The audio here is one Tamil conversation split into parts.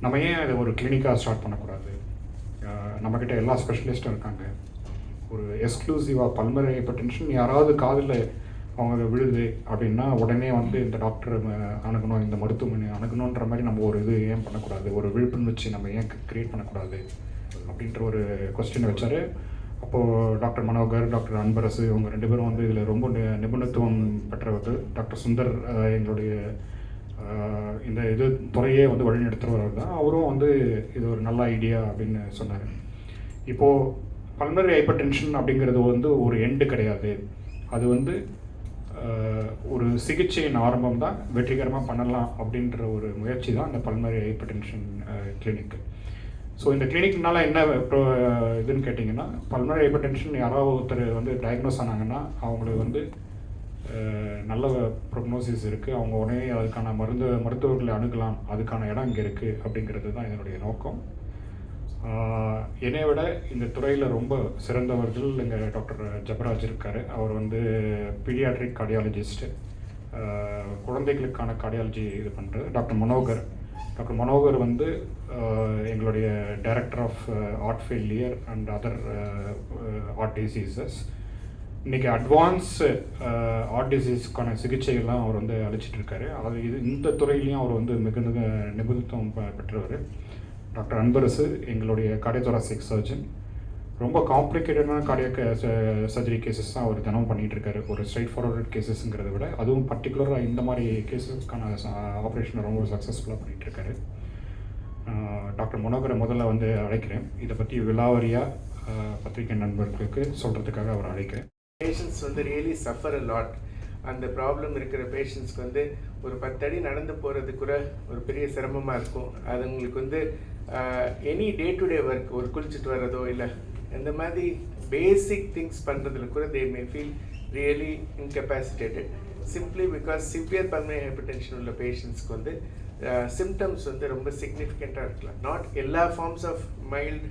நம்ம ஏன் அதை ஒரு கிளினிக்காக ஸ்டார்ட் பண்ணக்கூடாது? நம்மக்கிட்ட எல்லா ஸ்பெஷலிஸ்ட்டும் இருக்காங்க. ஒரு எக்ஸ்க்ளூசிவாக பல்மனரி ஹைப்பர்டென்ஷன் யாராவது காதில் அவங்க விழுது அப்படின்னா உடனே வந்து இந்த டாக்டர் அணுகணும், இந்த மருத்துவமனை அணுகணுன்ற மாதிரி நம்ம ஒரு இது ஏன் பண்ணக்கூடாது? ஒரு விழிப்புணர்ச்சி நம்ம ஏன் க்ரியேட் பண்ணக்கூடாது அப்படின்ற ஒரு கொஸ்டினை வச்சார். அப்போது டாக்டர் மனோகர், டாக்டர் அன்பரசு இவங்க 2 பேரும் வந்து இதில் ரொம்ப நிபுணத்துவம் பெற்றவர்கள். டாக்டர் சுந்தர் எங்களுடைய இந்த இது துறையே வந்து வழிநடத்துகிறவர் தான். அவரும் வந்து இது ஒரு நல்ல ஐடியா அப்படின்னு சொன்னார். இப்போது பல்மனரி ஹைப்பர்டென்ஷன் அப்படிங்கிறது வந்து ஒரு எண்டு கிடையாது. அது வந்து ஒரு சிகிச்சையின் ஆரம்பம் தான், வெற்றிகரமாக பண்ணலாம் அப்படின்ற ஒரு முயற்சி தான் இந்த பல்மனரி ஹைப்பர்டென்ஷன் கிளினிக். ஸோ இந்த கிளினிக்னால என்ன இதுன்னு கேட்டிங்கன்னா, பல்மனரி ஹைப்பர்டென்ஷன் யாராவது ஒருத்தர் வந்து டயக்னோஸ் ஆனாங்கன்னா அவங்களுக்கு வந்து நல்ல ப்ரொக்னோசிஸ் இருக்குது, அவங்க உடனே அதுக்கான மருத்துவர்களை அணுகலாம், அதுக்கான இடம் இங்கே இருக்குது அப்படிங்கிறது தான் இதனுடைய நோக்கம். என்னை விட இந்த துறையில் ரொம்ப சிறந்தவர்கள் இங்கே டாக்டர் ஜபராஜ் இருக்கார். அவர் வந்து பீடியாட்ரிக் கார்டியாலஜிஸ்ட்டு, குழந்தைகளுக்கான கார்டியாலஜி இது பண்ணுறது. டாக்டர் மனோகர் வந்து எங்களுடைய director of heart failure and other heart diseases. இன்றைக்கி அட்வான்ஸ் ஹார்ட் டிசீஸ்க்கான சிகிச்சைகள்லாம் அவர் வந்து அளிச்சிட்ருக்காரு. அது இந்த துறையிலையும் அவர் வந்து மிகுந்த நிபுணத்துவம் பெற்றவர். டாக்டர் அன்பரசு எங்களுடைய Thoracic சர்ஜன். ரொம்ப காம்ப்ளிகேட்டடான கார்டியாக் சர்ஜரி கேசஸ் தான் அவர் தினமும் பண்ணிகிட்ருக்காரு. ஒரு ஸ்ட்ரைட் ஃபார்வர்ட் கேசஸ்ங்கிறத விட அதுவும் பர்டிகுலராக இந்த மாதிரி கேசஸ்க்கான ஆப்ரேஷனை ரொம்ப சக்ஸஸ்ஃபுல்லாக பண்ணிகிட்ருக்காரு. டாக்டர் மனோகரை முதல்ல வந்து அழைக்கிறேன். இதை பற்றி விலாவரியாக பத்திரிகை நண்பர்களுக்கு சொல்கிறதுக்காக அவர் அழைக்கிறேன். பேஷண்ட்ஸ் வந்து ரியலி சஃபர் அ லாட். அந்த ப்ராப்ளம் இருக்கிற பேஷண்ட்ஸ்க்கு வந்து ஒரு 10 அடி நடந்து போகிறது கூட ஒரு பெரிய சிரமமாக இருக்கும். அது உங்களுக்கு வந்து any day to day work, ஒரு குளிச்சுட்டு வர்றதோ இல்லை இந்த மாதிரி பேசிக் திங்ஸ் பண்ணுறதுல கூட they may feel really incapacitated, simply because severe pulmonary hypertension உள்ள பேஷண்ட்ஸ்க்கு வந்து சிம்டம்ஸ் வந்து ரொம்ப சிக்னிஃபிகண்ட்டாக இருக்கலாம். நாட் எல்லா ஃபார்ம்ஸ் ஆஃப் மைல்டு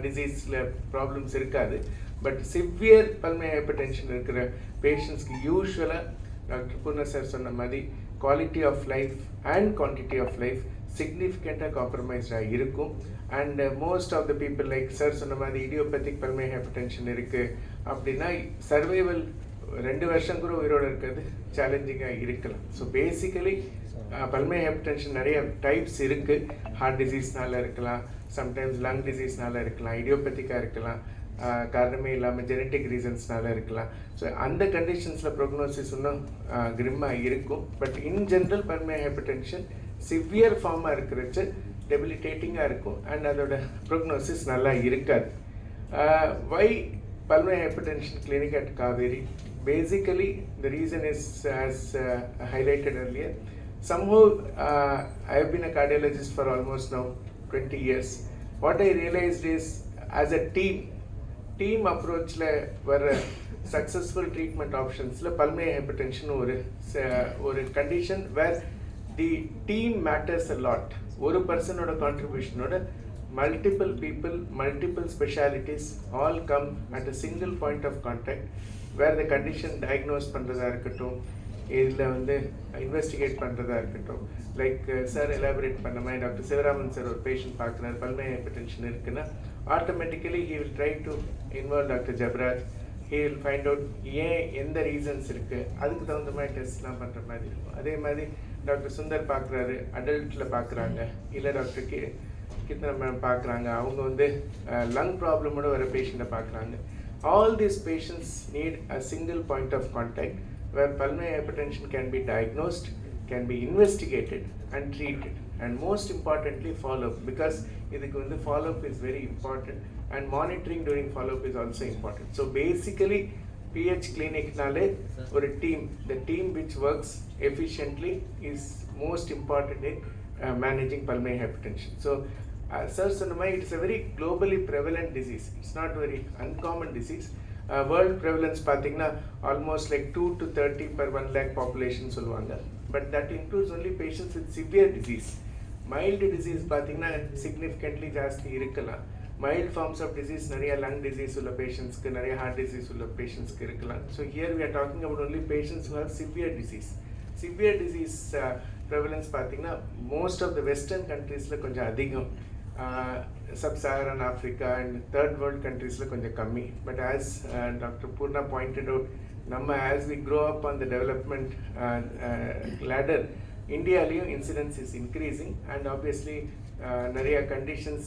டிசீஸில் ப்ராப்ளம்ஸ் இருக்காது, பட் சிவியர் பல்மனரி ஹைப்பர்டென்ஷன் இருக்கிற பேஷண்ட்ஸ்க்கு யூஸ்வலாக டாக்டர் பூர்ண சார் சொன்ன மாதிரி quality of life and quantity of life சிக்னிஃபிகண்ட்டாக காம்ப்ரமைஸ்டாக இருக்கும். And most of the people like sir சொன்ன மாதிரி இடியோபேத்திக் பல்மனரி ஹைப்பர்டென்ஷன் இருக்குது அப்படின்னா சர்வைவல் 2 வருஷம் கூட உயிரோடு இருக்கிறது சேலஞ்சிங்காக இருக்கலாம். ஸோ பேசிக்கலி பல்மனரி ஹைப்பர்டென்ஷன் நிறைய டைப்ஸ் இருக்குது. ஹார்ட் டிசீஸ்னால இருக்கலாம், சம்டைம்ஸ் லங் டிசீஸ்னால இருக்கலாம், இடியோபேத்திக்காக இருக்கலாம், காரணமே இல்லாமல் ஜெனட்டிக் ரீசன்ஸ்னால இருக்கலாம். ஸோ அந்த கண்டிஷன்ஸில் ப்ரோக்னோசிஸ் இன்னும் கிரிம்மாக இருக்கும். But in general pulmonary hypertension severe ஃபார்மாக இருக்கிறச்சு டெபிலிட்டேட்டிங்காக இருக்கும் அண்ட் அதோட ப்ரோக்னோசிஸ் நல்லா இருக்காது. வை pulmonary hypertension clinic at Kauvery? Basically, the reason is, as highlighted earlier, somehow I have been a cardiologist for almost now 20 years. What I realized is, as a team approach la vara successful treatment options la pulmonary hypertension ஒரு condition where the team matters a lot. ஒரு personoட contributionோட multiple people, multiple specialities all come at a single point of contact where the condition diagnosed பண்ணுறதா இருக்கட்டும், இதில் வந்து இன்வெஸ்டிகேட் பண்ணுறதா இருக்கட்டும். லைக் சார் எலாபரேட் பண்ண மாதிரி டாக்டர் சிவராமன் சார் ஒரு பேஷண்ட் பார்க்குறாரு, பல்மனரி ஹைப்பர்டென்ஷன் இருக்குன்னா automatically he will try to involve doctor Jebaraj. He will find out ஏன் எந்த ரீசன்ஸ் இருக்குது, அதுக்கு தகுந்த மாதிரி டெஸ்ட்லாம் பண்ணுற மாதிரி இருக்கும். அதே மாதிரி டாக்டர் சுந்தர் பார்க்குறாரு, அடல்ட்டில் பார்க்குறாங்க, இல்லை டாக்டர் கிட்னா மேம் பார்க்குறாங்க, அவங்க வந்து லங் ப்ராப்ளமோட வர பேஷண்ட்டை பார்க்குறாங்க. All these patients need a single point of contact where pulmonary hypertension can be diagnosed, can be investigated and treated, and most importantly follow-up, because idhukku vandu follow-up is very important and monitoring during follow-up is also important. So basically PH clinic nale or a team, the team which works efficiently is most important in managing pulmonary hypertension. So sir sonama, it's a very globally prevalent disease, it's not very uncommon disease. World prevalence பார்த்தீங்கன்னா almost like 2 to 30 per 1 lakh population சொல்லுவாங்க. But that includes only patients with severe disease. Mild disease பார்த்தீங்கன்னா significantly ஜாஸ்தி இருக்கலாம். Mild forms of disease நிறைய lung disease உள்ள பேஷண்ட்ஸ்க்கு, நிறைய heart disease உள்ள பேஷண்ட்ஸ்க்கு இருக்கலாம். So here we are talking about only patients who have severe disease. Severe disease prevalence பார்த்தீங்கன்னா most of the western countries கொஞ்சம் அதிகம், sub-Saharan Africa and third world countries கொஞ்சம் கம்மி. But as Dr. Purna pointed out, as we grow up on the development ladder, Indiaலையும் incidence is increasing, and obviously நிறைய conditions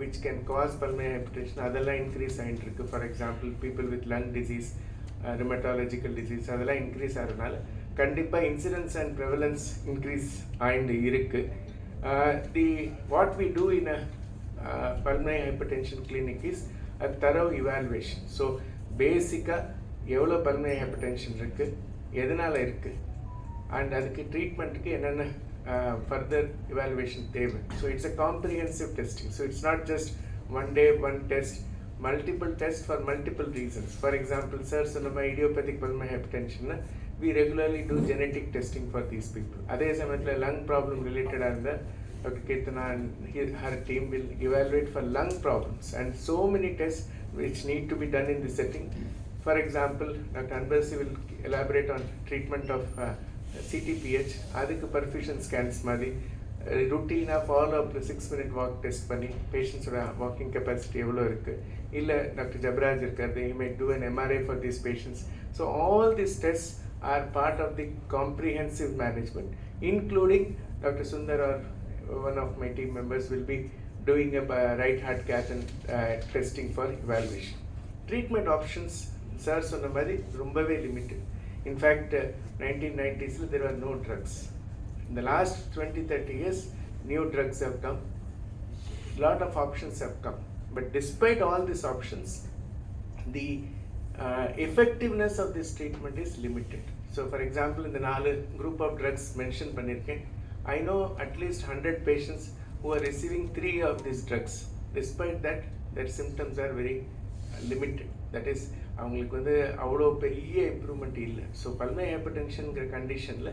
which can cause pulmonary hypertension அதெல்லாம் increase ஆகிட்டு இருக்கு. For example, people with lung disease, rheumatological disease அதெல்லாம் increase ஆகிறதுனால கண்டிப்பாக incidence and prevalence increase ஆகிட்டு இருக்கு. What we do in a pulmonary hypertension clinic is a thorough evaluation. So பேசிக்காக எவ்வளோ pulmonary hypertension இருக்குது, எதனால் இருக்குது, and அதுக்கு ட்ரீட்மெண்ட்டுக்கு என்னென்ன further evaluation தேவை. So it's a comprehensive testing. So it's not just one day, one test, multiple tests for multiple reasons. For example, sir, idiopathic pulmonary hypertension, we regularly do genetic testing for these people. அதே சமயத்தில் lung problem related and Dr. Kirtana and her team will evaluate for lung problems, and so many tests which need to be done in this setting. For example, Dr. Anbarasu will elaborate on treatment of CTEPH, அதுக்கு perfusion scans மாதிரி routine follow up 6-minute walk test பண்ணி பேஷண்ட்ஸோட வாக்கிங் கெப்பாசிட்டி எவ்வளோ இருக்குது, இல்லை டாக்டர் ஜப்ராஜ் இருக்காரு, he may do an MRI for these patients. So all these tests are part of the comprehensive management, including Dr. Sundar or one of my team members will be doing a right heart cath and testing for evaluation. Treatment options, sir சொன்ன மாதிரி ரொம்பவே limited. In fact, 1990s there were no drugs. In the last 20-30 years, new drugs have come. Lot of options have come. But despite all these options, the effectiveness of this treatment is limited. So for example, in the 4 group of drugs mentioned பண்ணிருக்கேன், I know at least 100 patients who are receiving 3 of these drugs. Despite that, their symptoms are very limited. That is, அவங்களுக்கு வந்து அவ்வளோ பெரிய இம்ப்ரூவ்மெண்ட் இல்லை. ஸோ பல்மனரி ஹைப்பர்டென்ஷனுங்கிற கண்டிஷனில்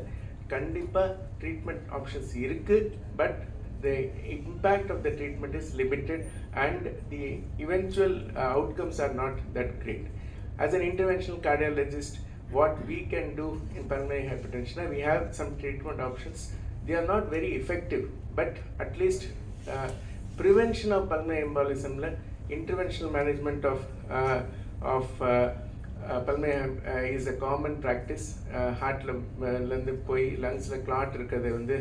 கண்டிப்பாக ட்ரீட்மெண்ட் ஆப்ஷன்ஸ் இருக்குது, but the impact of the treatment is limited and the eventual outcomes are not that great. As an interventional cardiologist, what we can do in pulmonary hypertension, we have some treatment options. They are not very effective, but at least prevention of pulmonary embolism, interventional management of pulmonary is a common practice. Heart போய் லங்ஸில் கிளாட் இருக்கிறத வந்து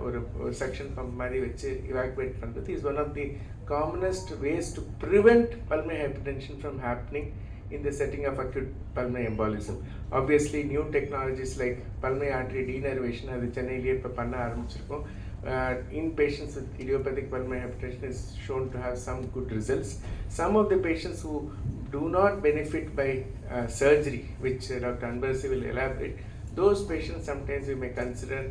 ஒரு செக்ஷன் பம்ப் மாதிரி வச்சு evacuate பண்ணுறது is one of the commonest ways to prevent pulmonary hypertension from happening in the setting of acute pulmonary embolism. Obviously, new technologies like pulmonary artery denervation அது சென்னையிலேயே இப்போ பண்ண ஆரம்பிச்சிருக்கோம். In patients with idiopathic pulmonary hypertension is shown to have some good results. Some of the patients who do not benefit by surgery, which Dr. Anbarasu will elaborate, those patients sometimes we may consider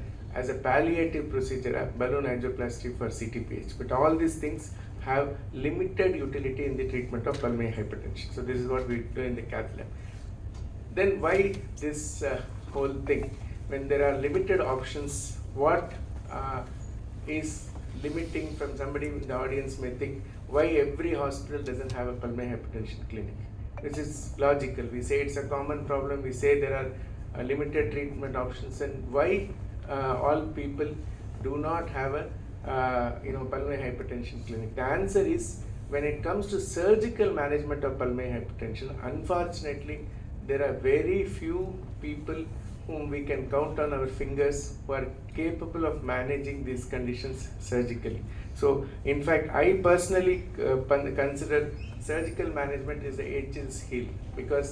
as a palliative procedure, a balloon angioplasty for CTEPH. But all these things have limited utility in the treatment of pulmonary hypertension. So this is what we do in the cath lab. Then why this whole thing? When there are limited options, what is limiting? From somebody in the audience may think, why every hospital doesn't have a pulmonary hypertension clinic? Which is logical. We say it's a common problem. We say there are limited treatment options, and why all people do not have a pulmonary hypertension clinic? The answer is, when it comes to surgical management of pulmonary hypertension, unfortunately there are very few people whom we can count on our fingers who are capable of managing these conditions surgically. So in fact, I personally consider surgical management is the Achilles heel, because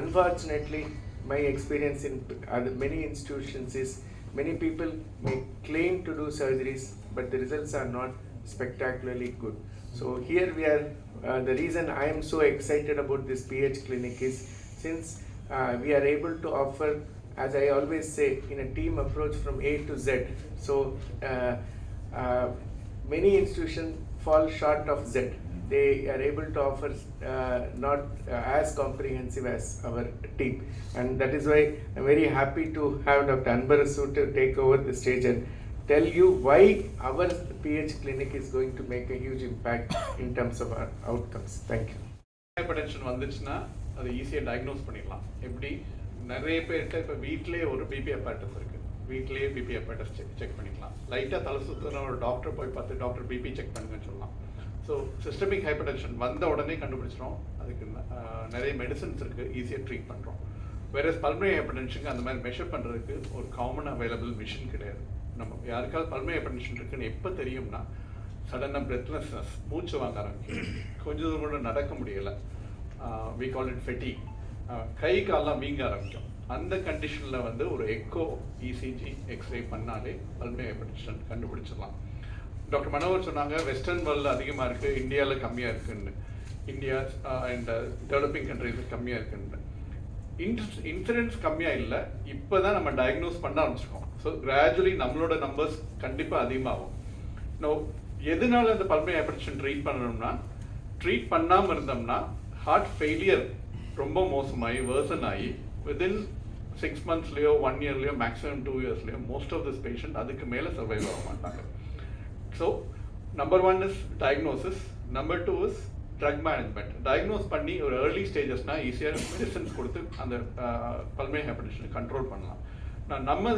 unfortunately my experience in many institutions is many people may claim to do surgeries, but the results are not spectacularly good. So here we are, the reason I am so excited about this PH clinic is, since we are able to offer, as I always say, in a team approach from A to Z. So many institutions fall short of Z. They are able to offer not as comprehensive as our team, and that is why I'm very happy to have Dr. Anbarasu to take over the stage and tell you why our PH clinic is going to make a huge impact in terms of our outcomes. Thank you. Hypertension வந்துச்சுன்னா அதை ஈஸியாக டயக்னோஸ் பண்ணிடலாம். எப்படி நிறைய பேர்கிட்ட இப்போ வீட்டிலே ஒரு பிபி apparatus இருக்குது, வீட்டிலேயே பிபி ஹெப்படைட்டிஸ் செக் பண்ணிக்கலாம். லைட்டாக தலை சுற்றுனா ஒரு டாக்டர் போய் பார்த்து டாக்டர் பிபி செக் பண்ணுங்கன்னு சொல்லலாம். ஸோ சிஸ்டமிக் ஹைப்பர்டென்ஷன் வந்த உடனே கண்டுபிடிச்சிடும். அதுக்கு நிறைய மெடிசன்ஸ் இருக்குது, ஈஸியாக ட்ரீட் பண்ணுறோம். வேறு பல்மனரி ஹைப்பர்டென்ஷனுக்கு அந்த மாதிரி மெஷர் பண்ணுறதுக்கு ஒரு காமன் அவைலபிள் மிஷின் கிடையாது. நம்ம யாருக்காவது பல்மனரி ஹைப்பர்டென்ஷன் இருக்குன்னு எப்போ தெரியும்னா, சடனாக பிரெத்லெஸ்னஸ், மூச்சு வாங்க ஆரம்பிக்கும், கொஞ்சம் தூரம் கூட நடக்க முடியலை, வி கால் இட் ஃபெட்டிக், கை காலெலாம் வீங்க ஆரம்பிக்கும். அந்த கண்டிஷனில் வந்து ஒரு எக்கோ, இசிஜி, எக்ஸ்ரே பண்ணாலே பல்மனரி ஹைப்பர்டென்ஷன் கண்டுபிடிச்சிடலாம். டாக்டர் மனோகர் சொன்னாங்க வெஸ்டர்ன் வேர்ல்டில் அதிகமாக இருக்குது, இந்தியாவில் கம்மியாக இருக்குன்னு. இந்தியா அண்ட் டெவலப்பிங் கண்ட்ரீஸில் கம்மியாக இருக்குன்னு. இன்சிடென்ட்ஸ் கம்மியாக இல்லை, இப்போ தான் நம்ம டயக்னோஸ் பண்ண ஆரம்பிச்சிருக்கோம். ஸோ கிராஜுவலி நம்மளோட நம்பர்ஸ் கண்டிப்பாக அதிகமாகும். நோ எதனால இந்த பல்மனரி ஹைப்பர்டென்ஷன் ட்ரீட் பண்ணணும்னா, ட்ரீட் பண்ணாமல் இருந்தோம்னா ஹார்ட் ஃபெயிலியர் ரொம்ப மோசமாகி வேர்சன் ஆகி வித்தின் 6 monthsலையோ 1 yearலையோ மேக்ஸிமம் 2 yearsலையோ மோஸ்ட் ஆஃப் திஸ் பேஷண்ட் அதுக்கு மேலே சர்வைவ் ஆக மாட்டாங்க. So number 1 is diagnosis, number 2 is drug management. Diagnose பண்ணி ஒரு ஏர்லி ஸ்டேஜஸ்னால் ஈஸியாக மெடிசன்ஸ் கொடுத்து அந்த பல்மனரி ஹைப்பர்டென்ஷனை கண்ட்ரோல் பண்ணலாம். நம்ம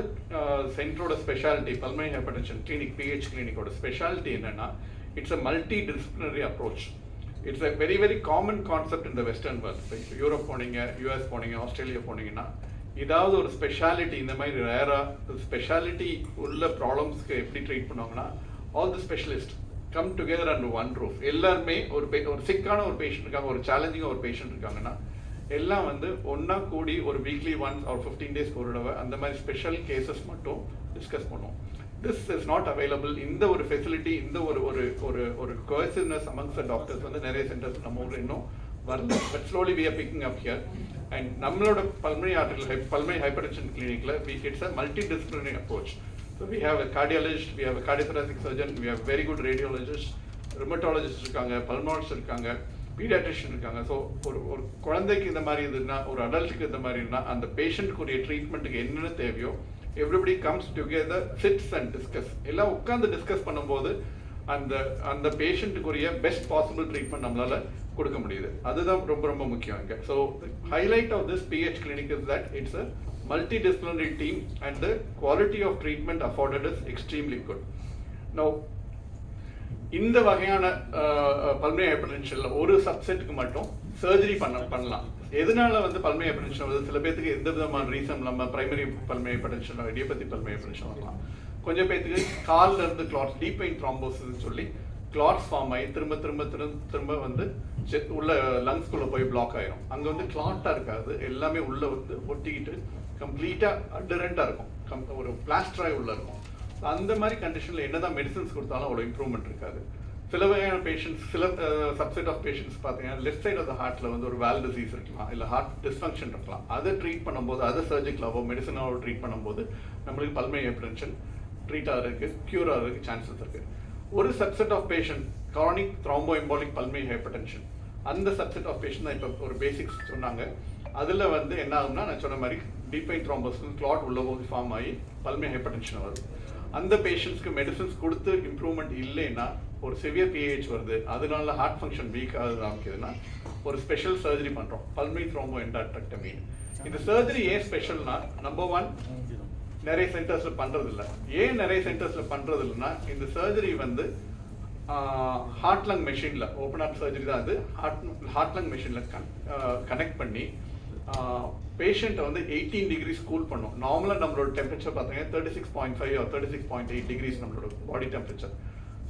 சென்டரோட speciality pulmonary hypertension clinic, PH கிளினிக்கோட ஸ்பெஷாலிட்டி என்னென்னா, it's a multidisciplinary approach. It's a very very common concept இந்த வெஸ்டர்ன் வேர்ல்ட். இப்போ யூரோப் போனீங்க, யூஎஸ் போனீங்க, ஆஸ்திரேலியா போனீங்கன்னா ஏதாவது ஒரு ஸ்பெஷாலிட்டி இந்த மாதிரி ரேராக ஸ்பெஷாலிட்டி உள்ள ப்ராப்ளம்ஸ்க்கு எப்படி ட்ரீட் பண்ணுவாங்கன்னா, all the specialist come together under one roof. எல்லாருமே ஒரு சிக்கான ஒரு பேஷண்ட் இருக்காங்க, ஒரு சேலஞ்சிங்காக ஒரு பேஷண்ட் இருக்காங்கன்னா எல்லாம் வந்து ஒன்றா கூடி ஒரு வீக்லி ஒன்ஸ் ஒரு 15 days ஒரு தடவை அந்த மாதிரி ஸ்பெஷல் கேசஸ் மட்டும் டிஸ்கஸ் பண்ணுவோம். This is not available. இந்த ஒரு ஃபெசிலிட்டி, இந்த ஒரு ஒரு ஒரு ஒரு கோஹெசிவ்னஸ் அமங்ஸ் த டாக்டர்ஸ் வந்து நிறைய சென்டர்ஸ் நம்ம ஊரில் இன்னும் வரல. But slowly we are picking up here. And நம்மளோட பல்மனரி ஹைப்பர்டென்ஷன் கிளினிக்ல it's a multidisciplinary approach. So we have a cardiologist, we have a cardiothoracic surgeon, we have very good radiologists, rheumatologists இருக்காங்க, pulmonologists இருக்காங்க, பீடியாட்ரிஷியன் இருக்காங்க. ஸோ ஒரு குழந்தைக்கு இந்த மாதிரி இதுன்னா, ஒரு அடல்ட்டுக்கு இந்த மாதிரினா, அந்த பேஷண்ட்டுக்குரிய ட்ரீட்மெண்ட்டுக்கு என்னென்ன தேவையோ everybody comes together, chits and discuss. எல்லாம் உட்காந்து டிஸ்கஸ் பண்ணும்போது அந்த அந்த பேஷண்ட்டுக்குரிய பெஸ்ட் பாசிபிள் ட்ரீட்மெண்ட் நம்மளால் கொடுக்க முடியுது. அதுதான் ரொம்ப ரொம்ப முக்கியம் இங்கே. So highlight of this PH clinic is that it's a multidisciplinary team and the quality of treatment afforded is extremely good. Now, இந்த வகையான பல்மனரி ஹைப்பர்டென்ஷன்ல ஒரு சப்செட்டுக்கு மட்டும் சர்ஜரி பண்ணலாம். எதனால வந்து பல்மனரி ஹைப்பர்டென்ஷன் வந்து சில பேருக்கு எந்த விதமான ரீசன் நம்ம primary pulmonary hypertension, idiopathic pulmonary hypertension வரலாம். கொஞ்சம் பேருக்கு கால்ல இருந்து கிளாட்ஸ், டீப் வெயின் த்ரோம்போசிஸ் சொல்லி கிளாட்ஸ் ஃபார்ம் ஆகி திரும்ப திரும்ப திரும்ப வந்து உள்ள லங்ஸ்குள்ளே போய் பிளாக் ஆயிரும். அங்கே வந்து கிளாட்டாக இருக்காது, எல்லாமே உள்ளே வந்து ஒட்டிக்கிட்டு கம்ப்ளீட்டாக அடரண்ட்டாக இருக்கும், ஒரு பிளாஸ்டராக உள்ளே இருக்கும். அந்த மாதிரி கண்டிஷனில் என்ன தான் மெடிசன்ஸ் கொடுத்தாலும் அவ்வளோ இம்ப்ரூவ்மெண்ட் இருக்காது. சில வகையான பேஷண்ட்ஸ், சில சப்செட் ஆஃப் பேஷண்ட்ஸ் பார்த்தீங்கன்னா லெஃப்ட் சைட் ஆஃப் த ஹார்ட்டில் வந்து ஒரு வால்வ் டிசீஸ் இருக்கலாம், இல்லை ஹார்ட் டிஸ்ஃபங்க்ஷன் இருக்கலாம். அதை ட்ரீட் பண்ணும்போது, அதை சர்ஜிக்கலாவோ மெடிசனாவோ ட்ரீட் பண்ணும்போது நம்மளுக்கு பல்மனரி ஹைப்பர்டென்ஷன் ட்ரீட் ஆகிறதுக்கு, க்யூர் ஆகிறதுக்கு சான்சஸ் இருக்குது. ஒரு subset of patient chronic thromboembolic pulmonary hypertension, அந்த சப்செட் ஆஃப் பேஷண்ட் தான் இப்போ ஒரு பேசிக்ஸ் சொன்னாங்க. அதில் வந்து என்ன ஆகும்னா, நான் சொன்ன மாதிரி டீப் வெயின் த்ரோம்போசிஸ், கிளாட் உள்ள போது ஃபார்ம் ஆகி பல்மனரி ஹைப்பர்டென்ஷன் வருது. அந்த பேஷண்ட்ஸ்க்கு மெடிசன்ஸ் கொடுத்து இம்ப்ரூவ்மெண்ட் இல்லைன்னா, ஒரு சிவியர் பிஹெச் வருது, அதனால ஹார்ட் ஃபங்க்ஷன் வீக் ஆகுது ஆரம்பிக்குதுன்னா, ஒரு ஸ்பெஷல் சர்ஜரி பண்ணுறோம், பல்மனரி த்ரோம்போஎண்டாக்டமி. இந்த சர்ஜரி ஏன் ஸ்பெஷல்னா, நம்பர் 1 நிறைய சென்டர்ஸில் பண்ணுறதில்ல. ஏன் நிறைய சென்டர்ஸில் பண்ணுறதில்லைன்னா, இந்த சர்ஜரி வந்து ஹார்ட் லங் மெஷினில், ஓப்பன் ஹார்ட் சர்ஜரி தான் அது, ஹார்ட் லங் மெஷினில் கனெக்ட் பண்ணி பேஷண்ட்டை வந்து 18 degrees கூல் பண்ணும். நார்மலாக நம்மளோட டெம்பரேச்சர் பார்த்தீங்கன்னா 36.5 or 36.8 degrees நம்மளோட body temperature.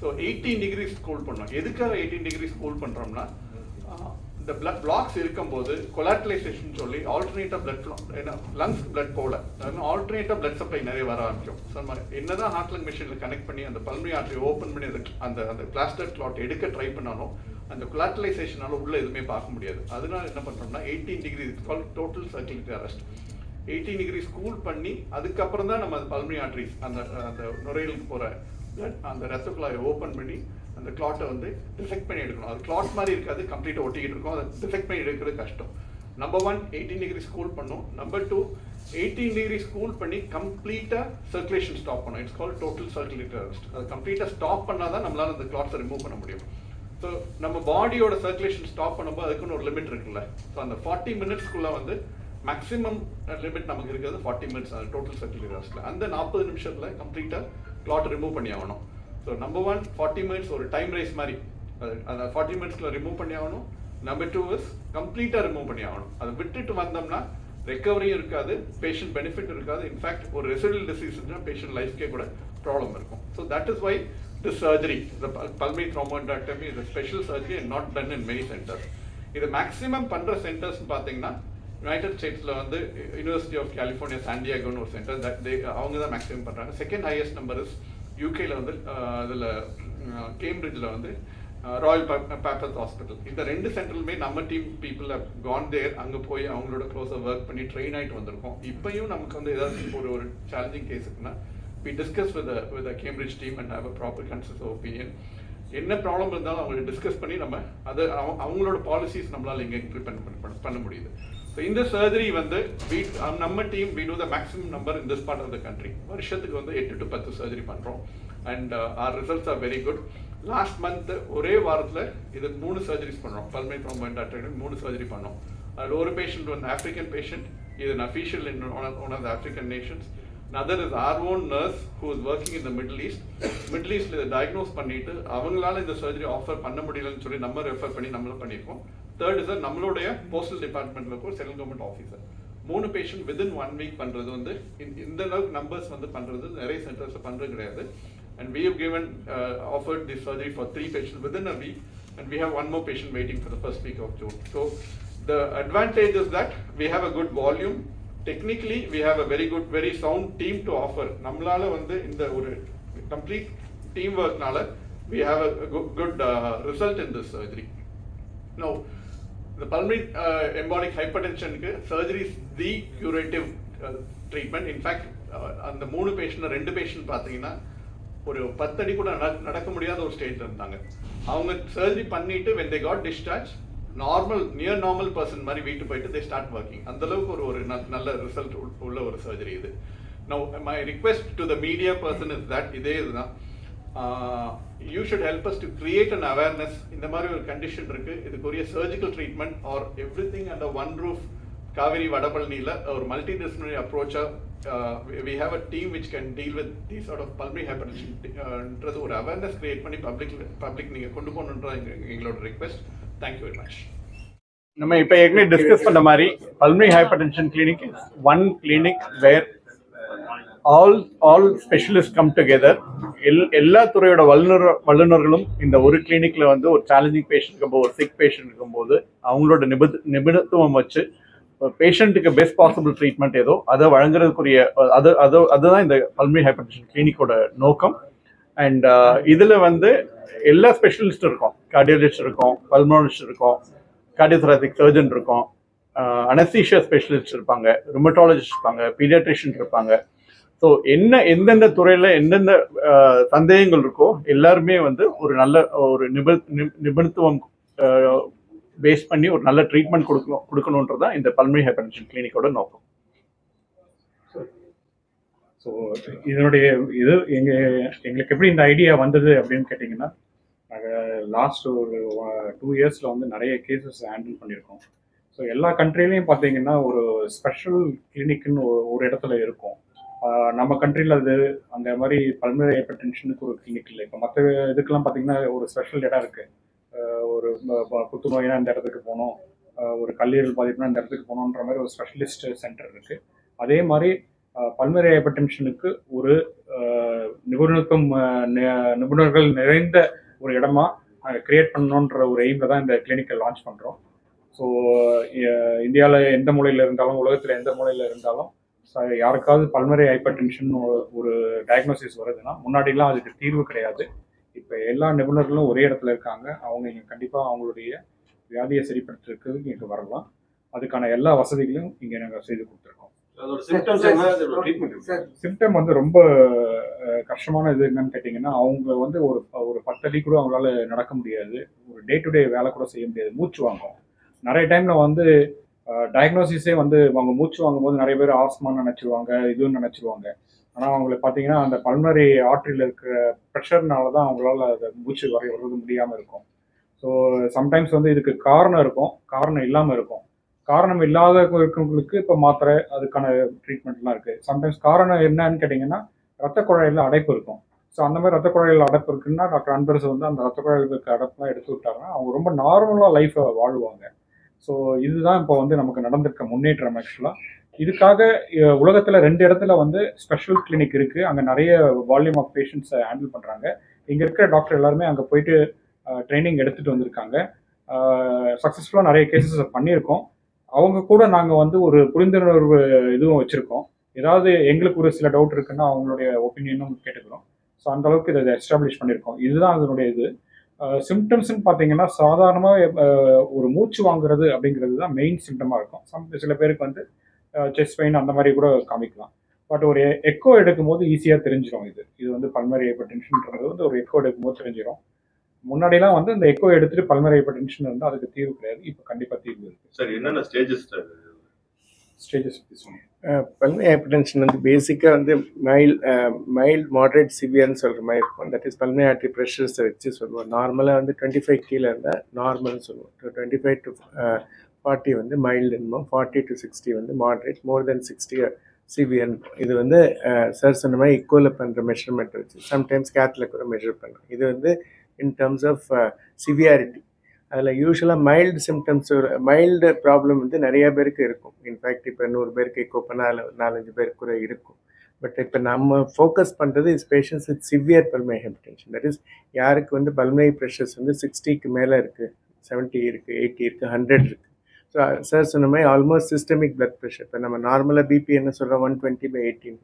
So 18 degrees cool பண்ணோம். எதுக்காக 18 degrees கூல் பண்ணுறோம்னா, இந்த பிளட் பிளாக்ஸ் இருக்கும்போது கொலாட்ரலைசேஷன் சொல்லி ஆல்டர்னேட்டாக பிளட் ஃப்ளோ, ஏன்னா லங்ஸ் பிளட் போல ஆல்டர்னேட்டாக பிளட் சப்ளை நிறைய வர ஆரம்பிக்கும். ஸோ என்னதான் ஹார்ட் லங் மெஷினில் கனெக்ட் பண்ணி அந்த பல்மனரி ஆர்டரி ஓப்பன் பண்ணி அந்த அந்த பிளாஸ்டர் கிளாட் எடுக்க ட்ரை பண்ணாலும் அந்த கொலாட்ரலைசேஷனால உள்ள எதுவுமே பார்க்க முடியாது. அதனால என்ன பண்ணுறோம்னா 18 degrees total circulatory arrest. 18 degrees cool பண்ணி அதுக்கப்புறம் தான் நம்ம அந்த பல்மனரி ஆர்டரிஸ், அந்த அந்த நுரையீரலுக்கு போகிற பிளட், அந்த ரத்த குழாயை ஓப்பன் பண்ணி அந்த கிளாட்டை வந்து டிசெக்ட் பண்ணி எடுக்கணும். அது கிளாட் மாதிரி இருக்காது, கம்ப்ளீட்டாக ஒட்டிக்கிட்டு இருக்கும், அதை டிசெக்ட் பண்ணி எடுக்கிறது கஷ்டம். நம்பர் 1 18 degrees கூல் பண்ணும். நம்பர் 2 18 degrees கூல் பண்ணி கம்ப்ளீட்டாக சர்க்குலேஷன் ஸ்டாப் பண்ணும். It's called total circulatory arrest. அது கம்ப்ளீட்டாக ஸ்டாப் பண்ணால் தான் நம்மளால் அந்த கிளாட்ஸை ரிமூவ் பண்ண முடியும். ஸோ நம்ம பாடியோட சர்க்குலேஷன் ஸ்டாப் பண்ணும்போது அதுக்குன்னு ஒரு லிமிட் இருக்குல்ல. ஸோ அந்த 40 minutesக்குள்ளே வந்து மேக்ஸிமம் லிமிட் நமக்கு இருக்கிறது 40 மினிட்ஸ் அது டோட்டல் சர்ஜரி ஹாஸ்பிட்டல். அந்த 40 நிமிஷத்தில் கம்ப்ளீட்டாக கிளாட் ரிமூவ் பண்ணி ஆகணும். ஸோ நம்பர் 1 40 மினிட்ஸ் ஒரு டைம் ரேஸ் மாதிரி அந்த 40 மினிட்ஸில் ரிமூவ் பண்ணி ஆகணும். நம்பர் 2 இஸ் கம்ப்ளீட்டாக ரிமூவ் பண்ணி ஆகணும். அதை விட்டுட்டு வந்தோம்னா ரெக்கவரியும் இருக்காது, பேஷண்ட் பெனிஃபிட் இருக்காது. இன்ஃபேக்ட் ஒரு ரெசிடல் டிசீஸ் இருந்தால் பேஷண்ட் லைஃப்கே கூட ப்ராப்ளம் இருக்கும். So that is why this surgery, the pulmonary thrombectomy is a special surgery and not done in many centers. இது மேக்ஸிமம் பண்ணுற சென்டர்ஸ்னு பார்த்தீங்கன்னா யுனைடெட் ஸ்டேட்ஸில் வந்து யூனிவர்சிட்டி ஆஃப் கலிஃபோர்னியா சாண்டியாகோன்னு ஒரு சென்டர் அவங்க தான் மேக்ஸிமம் பண்ணுறாங்க. செகண்ட் ஹையஸ்ட் நம்பர் இஸ் யூகேல வந்து அதில் கேம்பிரிட்ஜில் வந்து ராயல் பேப்பர்ஸ் ஹாஸ்பிட்டல். இந்த 2 சென்டருமே நம்ம டீம் பீப்புள் கான் தேர், அங்கே போய் அவங்களோட க்ளோஸாக ஒர்க் பண்ணி ட்ரெயின் ஆகிட்டு வந்திருக்கோம். இப்போயும் நமக்கு வந்து ஏதாவது ஒரு சேலஞ்சிங் கேஸ் இருக்குன்னா we discuss with the Cambridge team and have a proper consensus opinion. என்ன ப்ராப்ளம் இருந்தாலும் அவங்களை டிஸ்கஸ் பண்ணி நம்ம அதை அவங்களோட பாலிசிஸ் நம்மளால் இங்கே இம்ப்ளிமெண்ட் பண்ண முடியுது. ஸோ இந்த சர்ஜரி வந்து நம்ம team we do the maximum number in this part of the country. வருஷத்துக்கு வந்து 8 to 10 சர்ஜரி பண்ணுறோம் and our results are very good. Last month ஒரே வாரத்தில் இது 3 சர்ஜரிஸ் பண்ணுறோம். பல்மனரி த்ரோம்போஎம்போலிக் 3 சர்ஜரி பண்ணோம். அதில் ஒரு பேஷண்ட் வந்து ஆஃப்ரிக்கன் பேஷண்ட், இது official in one of the African nations. Another is our own nurse who is working in the Middle East. Middle East இதை டயக்னோஸ் பண்ணிட்டு அவங்களால இந்த சர்ஜரி ஆஃபர் பண்ண முடியலன்னு சொல்லி நம்ம ரெஃபர் பண்ணி நம்மளும் பண்ணியிருக்கோம். தேர்ட் இஸ் நம்மளுடைய போஸ்டல் டிபார்ட்மெண்ட்டில் இருக்கும் central government officer 3 patient within 1 week பண்ணுறது வந்து இந்த அளவுக்கு நம்பர்ஸ் வந்து பண்ணுறது நிறைய சென்டர்ஸில் பண்ணுறது கிடையாது. And we have given offered this surgery for 3 patients within a week, and we have 1 more patient waiting for the first week of June. So the advantage is that we have a good volume. Technically we have a very good, very sound team to offer. நம்மளால வந்து இந்த ஒரு complete team workனால we have a good result in this surgery. Now the pulmonary embolic hypertension surgery is the curative treatment. In fact அந்த 3 பேஷண்ட் 2 பேஷண்ட் பார்த்தீங்கன்னா ஒரு 10 அடி கூட நடக்க முடியாத ஒரு ஸ்டேஜ்ல இருந்தாங்க. அவங்க சர்ஜரி பண்ணிட்டு when they got discharged, normal near normal person மாதிரி வீட்டு போயிட்டு தே ஸ்டார்ட் ஒர்க்கிங். அந்த அளவுக்கு ஒரு நல்ல ரிசல்ட் உள்ள ஒரு சர்ஜரி இது. Now my request to the media person is that இதே இதுதான், you should help us to create an awareness. இந்த மாதிரி ஒரு கண்டிஷன் இருக்கு, இதுக்குரிய surgical treatment are everything under one roof. Kauvery வடபழனியில் ஒரு மல்டி டிசிப்ளினரி அப்ரோச்சாக we have a team which can deal with these sort of pulmonary hypertension. ஒரு அவேர்னஸ் கிரியேட் பண்ணி பப்ளிக் நீங்கள் கொண்டு போகணுன்றது எங்களோட request. Thank you very much. நம்ம இப்போ ஏற்கனவே டிஸ்கஸ் பண்ண மாதிரி pulmonary hypertension clinic is one clinic where all specialist come together. எல்லா துறையோட வல்லுநர்களும் இந்த ஒரு கிளினிக்ல வந்து ஒரு சேலஞ்சிங் பேஷண்ட் இருக்கும்போது, ஒரு சிக் பேஷண்ட் இருக்கும்போது அவங்களோட நிபுணத்துவம் வச்சு பேஷண்ட்டுக்கு பெஸ்ட் பாசிபிள் ட்ரீட்மெண்ட் ஏதோ அதை வழங்குறதுக்குரிய அதுதான் இந்த பல்மனரி ஹைப்பர்டென்ஷன் கிளினிக்கோட நோக்கம். அண்ட் இதில் வந்து எல்லா ஸ்பெஷலிஸ்டும் இருக்கும். கார்டியாலஜிஸ்ட் இருக்கும், பல்மனாலஜிஸ்ட் இருக்கும், கார்டியோதொராசிக் சர்ஜன் இருக்கும், அனஸ்தீஷியா ஸ்பெஷலிஸ்ட் இருப்பாங்க, ருமட்டாலஜிஸ்ட் இருப்பாங்க, பீடியாட்ரிஷியன் இருப்பாங்க. ஸோ எந்தெந்த துறையில் எந்தெந்த சந்தேகங்கள் இருக்கோ எல்லாருமே வந்து ஒரு நல்ல ஒரு நிபுணத்துவம் பேஸ் பண்ணி ஒரு நல்ல ட்ரீட்மெண்ட் கொடுக்கணுன்றது தான் இந்த பல்மனரி ஹைப்பர்டென்ஷன் கிளினிக்கோட நோக்கம். ஸோ இதனுடைய எங்களுக்கு எப்படி இந்த ஐடியா வந்தது அப்படின்னு கேட்டிங்கன்னா, நாங்கள் லாஸ்ட் ஒரு 2 இயர்ஸில் வந்து நிறைய கேசஸ் ஹேண்டில் பண்ணியிருக்கோம். ஸோ எல்லா கண்ட்ரிலையும் பார்த்தீங்கன்னா ஒரு ஸ்பெஷல் கிளினிக்னு ஒரு இடத்துல இருக்கும். நம்ம கண்ட்ரியில் அது அந்த மாதிரி பல்மனரி ஹைப்பர்டென்ஷனுக்கு ஒரு கிளினிக் இல்லை. இப்போ மற்ற இதுக்கெல்லாம் பார்த்தீங்கன்னா ஒரு ஸ்பெஷல் இடம் இருக்குது. ஒரு புத்துநோய்னா இந்த இடத்துக்கு போகணும், ஒரு கல்லீரல் பாதிப்புனா இந்த இடத்துக்கு போகணுன்ற மாதிரி ஒரு ஸ்பெஷலிஸ்ட் சென்டர் இருக்குது. அதே மாதிரி பல்மனரி ஹைப்பர்டென்ஷனுக்கு ஒரு நிபுணர்கள் நிறைந்த ஒரு இடமா கிரியேட் பண்ணணுன்ற ஒரு எய்மில் தான் இந்த கிளினிக்கை லான்ச் பண்ணுறோம். ஸோ இந்தியாவில் எந்த மூலையில் இருந்தாலும், உலகத்தில் எந்த மூலையில் இருந்தாலும் யாருக்காவது பல்மனரி ஹைப்பர்டென்ஷன் ஒரு டயக்னோசிஸ் வருதுன்னா முன்னாடிலாம் அதுக்கு தீர்வு கிடையாது. இப்போ எல்லா நிபுணர்களும் ஒரே இடத்துல இருக்காங்க. அவங்க இங்கே கண்டிப்பாக அவங்களுடைய வியாதியை சரிப்படுத்துறதுக்கு இங்கே வரலாம். அதுக்கான எல்லா வசதிகளையும் இங்கே நாங்கள் செய்து கொடுத்துருக்கோம். சிம்டம் வந்து ரொம்ப கஷ்டமான இது என்னன்னு கேட்டிங்கன்னா, அவங்க வந்து ஒரு 10 அடி கூட அவங்களால நடக்க முடியாது, ஒரு டே டு டே வேலை கூட செய்ய முடியாது, மூச்சு வாங்கும். நிறைய டைம்ல வந்து டயக்னோசிஸே வந்து அவங்க மூச்சு வாங்கும்போது நிறைய பேர் ஆஸ்மான்னு நினச்சிருவாங்க, இதுன்னு நினச்சிருவாங்க. ஆனால் அவங்களுக்கு பார்த்தீங்கன்னா அந்த பல்மனரி ஆர்டரியில் இருக்கிற ப்ரெஷர்னால தான் அவங்களால அதை மூச்சு வர்றது முடியாமல் இருக்கும். ஸோ சம்டைம்ஸ் வந்து இதுக்கு காரணம் இருக்கும், காரணம் இல்லாமல் இருக்கும். காரணம் இல்லாத இருக்கவங்களுக்கு இப்போ மாத்திரை அதுக்கான ட்ரீட்மெண்ட்லாம் இருக்குது. சம்டைம்ஸ் காரணம் என்னன்னு கேட்டிங்கன்னா ரத்த குழாயில் அடைப்பு இருக்கும். ஸோ அந்த மாதிரி ரத்த குழாயில் அடைப்பு இருக்குன்னா டாக்டர் அன்பரசு வந்து அந்த ரத்த குழாயில் இருக்க அடைப்புலாம் எடுத்து விட்டாங்கன்னா அவங்க ரொம்ப நார்மலாக லைஃப்பை வாழ்வாங்க. ஸோ இதுதான் இப்போ வந்து நமக்கு நடந்திருக்க முன்னேற்றம் ஆக்சுவலாக. இதுக்காக உலகத்தில் 2 இடத்துல வந்து ஸ்பெஷல் கிளினிக் இருக்குது. அங்கே நிறைய வால்யூம் ஆஃப் பேஷண்ட்ஸை ஹேண்டில் பண்ணுறாங்க. இங்கே இருக்கிற டாக்டர் எல்லாருமே அங்கே போயிட்டு ட்ரைனிங் எடுத்துகிட்டு வந்திருக்காங்க. சக்ஸஸ்ஃபுல்லாக நிறைய கேசஸ் பண்ணியிருக்கோம். அவங்க கூட நாங்கள் வந்து ஒரு புரிந்துணர்வு இதுவும் வச்சுருக்கோம். ஏதாவது எங்களுக்கு ஒரு சில டவுட் இருக்குன்னா அவங்களுடைய ஒப்பீனியனும் கேட்டுக்கிறோம். ஸோ அந்த அளவுக்கு இதை எஸ்டாப்ளிஷ் பண்ணியிருக்கோம். இதுதான் அதனுடைய இது. சிம்டம்ஸ்ன்னு பார்த்தீங்கன்னா சாதாரணமாக ஒரு மூச்சு வாங்குறது அப்படிங்கிறது தான் மெயின் சிம்டமாக இருக்கும். சில பேருக்கு வந்து செஸ்ட் பெயின் அந்த மாதிரி கூட காமிக்கலாம். பட் ஒரு எக்கோ எடுக்கும்போது ஈஸியாக தெரிஞ்சிடும். இது வந்து பல்மனரி ஹைப்பர்டென்ஷன்ன்றது வந்து ஒரு எக்கோ எடுக்கும்போது தெரிஞ்சிடும். முன்னாடிலாம் வந்து இந்த எக்கோ எடுத்துட்டு பல்மனரி ஹைப்பர்டென்ஷன் வந்து அதுக்கு தீர்வு கிடையாது. இப்போ கண்டிப்பாக தீர்வு இருக்குது. சார் என்னென்ன ஸ்டேஜஸ் பல்மனரி ஹைப்பர்டென்ஷன் வந்து பேசிக்காக வந்து மைல்ட் மாடரேட் சிவியர்னு சொல்கிற மாதிரி இருக்கும். தட் இஸ் பல்மனரி ஆர்டரி ப்ரெஷர்ஸை வச்சு சொல்லுவோம். நார்மலாக வந்து 25 கீழே இருந்தால் நார்மல்னு சொல்லுவோம். 25 to 40 வந்து மைல்டுன்னு, 40 to 60 வந்து மாடரேட், மோர் தென் 60 சிவியர். இது வந்து சார் சொன்ன மாதிரி இக்கோவில் பண்ணுற மெஷர்மெண்ட் வச்சு சம்டைம்ஸ் கேத்தில் கூட மெஷர் பண்ணுறோம். இது வந்து இன் டர்ம்ஸ் ஆஃப் சிவியாரிட்டி. அதில் யூஸ்வலாக மைல்டு சிம்டம்ஸ், மைல்டு ப்ராப்ளம் வந்து நிறையா பேருக்கு இருக்கும். இன்ஃபேக்ட் இப்போ 100 பேருக்கு எக்கோ பண்ணால் 4-5 பேருக்கு கூட இருக்கும். பட் இப்போ நம்ம ஃபோக்கஸ் பண்ணுறது is patients with severe pulmonary hypertension. That is யாருக்கு வந்து பல்மனரி ப்ரெஷர்ஸ் வந்து 60க்கு மேலே இருக்குது, 70 இருக்குது, 80 இருக்குது, 100 இருக்குது. ஸோ சார் சொன்ன மாதிரி ஆல்மோஸ்ட் சிஸ்டமிக் பிளட் ப்ரெஷர். இப்போ நம்ம நார்மலாக பிபி என்ன சொல்கிறோம், 120/18.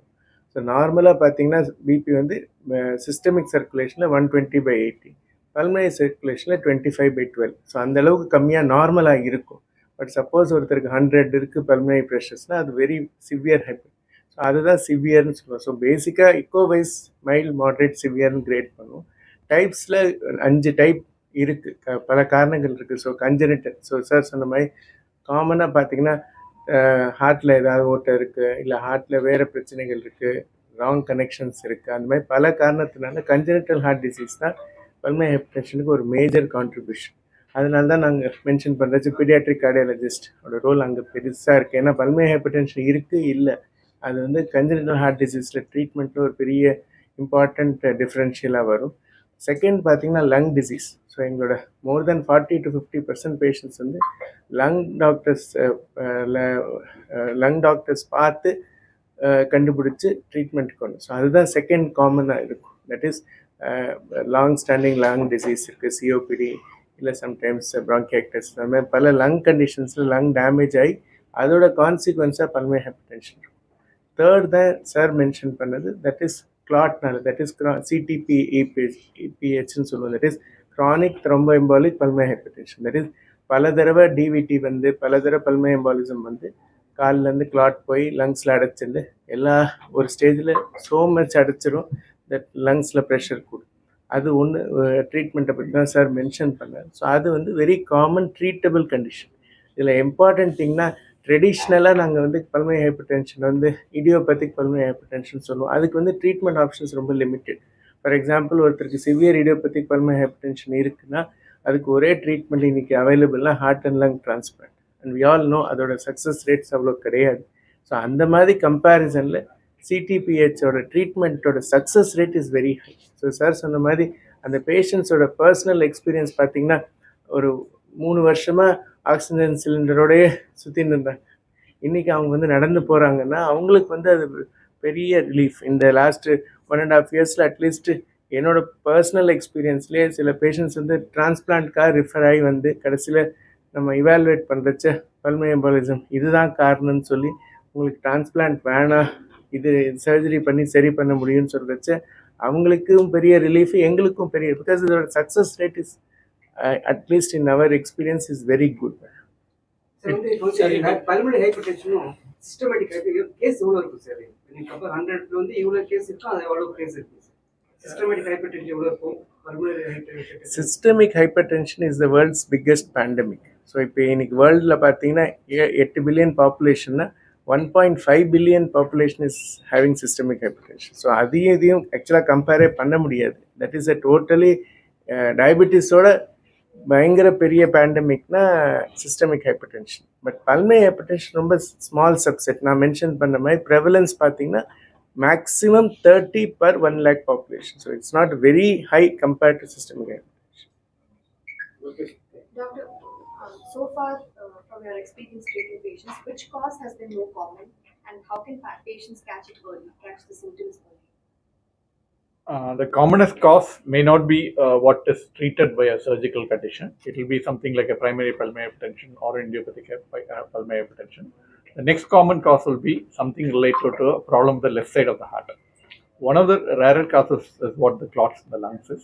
ஸோ நார்மலாக பார்த்தீங்கன்னா பிபி வந்து சிஸ்டமிக் சர்க்குலேஷனில் 120/80, பல்மனரி சர்க்குலேஷனில் 25/12. ஸோ அந்தளவுக்கு கம்மியாக நார்மலாக இருக்கும். பட் சப்போஸ் ஒருத்தருக்கு 100 இருக்குது பல்மனரி ப்ரெஷர்ஸ்னால் அது வெரி சிவியர் ஹைப்பர். ஸோ அதுதான் சிவியர்னு சொல்லுவோம். ஸோ பேசிக்காக இக்கோவைஸ் மைல்டு மாடரேட் சிவியர்னு கிரேட் பண்ணுவோம். டைப்ஸில் 5 டைப் இருக்குது, பல காரணங்கள் இருக்குது. ஸோ கன்ஜெனிட்டல், ஸோ சார் சொன்ன மாதிரி காமனாக பார்த்தீங்கன்னா ஹார்ட்டில் ஏதாவது ஓட்டை இருக்குது, இல்லை ஹார்ட்டில் வேறு பிரச்சனைகள் இருக்குது, ராங் கனெக்ஷன்ஸ் இருக்குது, அந்த மாதிரி பல காரணத்தினால கன்ஜெனிட்டல் ஹார்ட் டிசீஸ் தான் பல்மனரி ஹைப்பர்டென்ஷனுக்கு ஒரு மேஜர் கான்ட்ரிபியூஷன். அதனால தான் நாங்கள் மென்ஷன் பண்ணுறது பீடியாட்ரிக் கார்டியாலஜிஸ்டோட ரோல் அங்கே பெருசாக இருக்குது. ஏன்னா பல்மனரி ஹைப்பர்டென்ஷன் இருக்குது இல்லை, அது வந்து கன்ஜெனிட்டல் ஹார்ட் டிசீஸில் ட்ரீட்மெண்ட்டில் ஒரு பெரிய இம்பார்ட்டண்ட் டிஃப்ரென்ஷியலாக வரும். செகண்ட் பார்த்தீங்கன்னா லங் டிசீஸ். ஸோ எங்களோட மோர் தென் 40 to 50% பேஷண்ட்ஸ் வந்து லங் டாக்டர்ஸ் பார்த்து கண்டுபிடிச்சி ட்ரீட்மெண்ட் கொண்டு. ஸோ அதுதான் செகண்ட் காமனாக இருக்கும். That is long standing lung disease இருக்குது, சிஓபிடி, இல்லை சம்டைம்ஸ் ப்ராங்கியாக்டஸ், அந்த மாதிரி பல லங் கண்டிஷன்ஸில் லங் டேமேஜ் ஆகி அதோட கான்சிக்வன்ஸாக பல்மனரி ஹைப்பர்டென்ஷன் இருக்கும். தேர்ட் தான் சார் மென்ஷன் பண்ணது, தட் இஸ் கிளாட்னால, தட் இஸ் CTEPH சொல்லுவோம். That is chronic thromboembolic pulmonary hypertension. That is பல தடவை டிவிடி வந்து பல தடவை பல்மனரி எம்பாலிசம் வந்து காலிலேருந்து கிளாட் போய் லங்ஸில் அடைச்சிருந்து ஒரு ஸ்டேஜில் ஸோ மச் அடைச்சிரும் தட் லங்ஸில் ப்ரெஷர் கூடும். அது ஒன்று ட்ரீட்மெண்ட்டை பற்றி தான் சார் மென்ஷன் பண்ணார். ஸோ அது வந்து வெரி காமன் ட்ரீட்டபிள் கண்டிஷன். இதில் இம்பார்ட்டன்ட் திங்னா ட்ரெடிஷ்னலாக நாங்கள் வந்து பல்மனரி ஹைப்பர்டென்ஷன் வந்து இடியோபேத்திக் பல்மனரி ஹைப்பர்டென்ஷன் சொல்லுவோம். அதுக்கு வந்து ட்ரீட்மெண்ட் ஆப்ஷன்ஸ் ரொம்ப லிமிட்டட். ஃபார் எக்ஸாம்பிள் ஒருத்தருக்கு சிவியர் இடியோபேத்திக் பல்மனரி ஹைப்பர்டென்ஷன் இருக்குன்னா அதுக்கு ஒரே ட்ரீட்மெண்ட் இன்றைக்கி அவைலபிள்னா heart and lung transplant. And we all know அதோட சக்ஸஸ் ரேட்ஸ் அவ்வளோ கிடையாது. ஸோ அந்த மாதிரி கம்பேரிசனில் CTPHோட ட்ரீட்மெண்ட்டோட success rate is very high. So sir சொன்ன மாதிரி அந்த பேஷண்ட்ஸோட பர்சனல் எக்ஸ்பீரியன்ஸ் பார்த்திங்கன்னா ஒரு 3 வருஷமாக ஆக்சிஜன் சிலிண்டரோடையே சுற்றின்னு இருந்தாங்க. இன்றைக்கி அவங்க வந்து நடந்து போகிறாங்கன்னா அவங்களுக்கு வந்து அது பெரிய ரிலீஃப். இந்த லாஸ்ட்டு 1.5 இயர்ஸில் அட்லீஸ்ட்டு என்னோடய பர்சனல் எக்ஸ்பீரியன்ஸ்லேயே சில பேஷண்ட்ஸ் வந்து டிரான்ஸ்பிளான்ட்காக ரிஃபர் ஆகி வந்து கடைசியில் நம்ம இவாலுவேட் பண்ணுறச்ச பல்மனரி எம்பாலிசம் இதுதான் காரணம்னு சொல்லி உங்களுக்கு டிரான்ஸ்பிளான்ட் வேணாம், இது சர்ஜரி பண்ணி சரி பண்ண முடியும்னு சொல்கிறச்ச அவங்களுக்கும் பெரிய ரிலீஃப், எங்களுக்கும் பெரிய, பிகாஸ் இதோட success rate is at least in our experience is very good. பல்மனரி ஹைப்பர்டென்ஷனும் சிஸ்டமேட்டிக் கேஸ் எவ்வளோ இருக்கும் சார்? நீங்கள் 100 வந்து இவ்வளோ கேஸ் இருக்கும், அது எவ்வளோ கேஸ் இருக்கும்? சிஸ்டமேட்டிக் ஹைப்பர்டென்ஷன் எவ்வளோ இருக்கும்? Pulmonary hypertension, systemic hypertension is the world's biggest pandemic. So இப்போ இன்னைக்கு வேர்ல்டில் பார்த்தீங்கன்னா 8 பில்லியன் பாப்புலேஷன்னா 1.5 billion population is having systemic hypertension. So இதையும் ஆக்சுவலாக கம்பேரே பண்ண முடியாது. தட் இஸ் அ டோட்டலி டயபெட்டிஸோட பயங்கர பெரிய பேண்டமிக்னா systemic hypertension. But pulmonary hypertension ரொம்ப ஸ்மால் சப்செட். நான் மென்ஷன் பண்ண மாதிரி ப்ரெவலன்ஸ் பார்த்தீங்கன்னா maximum 30 per 1 lakh population. So it's not very high compared to systemic hypertension. Doctor, so far from your experience treating patients, which cause has been more common and how can patients catch it early, catch the symptoms early? The commonest cause may not be what is treated by a surgical condition. It will be something like a primary pulmonary hypertension or idiopathic pulmonary hypertension. The next common cause will be something related to a problem with the left side of the heart. One of the rarer causes is what the clots in the lungs is.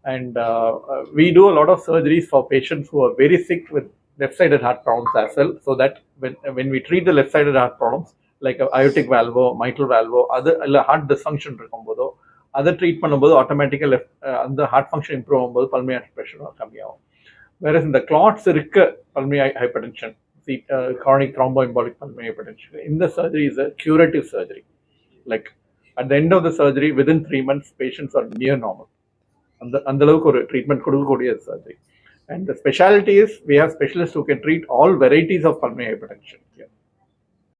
And we do a lot of surgeries for patients who are very sick with left-sided heart problems as well, so that when we treat the left-sided heart problems, like aortic valve, mitral valve, other heart dysfunction இருக்கும்போதோ அதை ட்ரீட் பண்ணும்போது ஆட்டோமேட்டிக்காக அந்த ஹார்ட் ஃபங்க்ஷன் இம்ப்ரூவ் ஆகும்போது பல்மனரி ப்ரெஷரும் கம்மியாகும். வேற இந்த கிளாட்ஸ் இருக்க pulmonary hypertension, chronic thromboembolic pulmonary hypertension, இந்த surgery is a curative surgery. Like at the end of the surgery, within 3 months, patients are near normal. அந்த அளவுக்கு ஒரு ட்ரீட்மெண்ட் கொடுக்கக்கூடிய surgery. And the specialty is we have specialists who can treat all varieties of pulmonary hypertension. Yeah.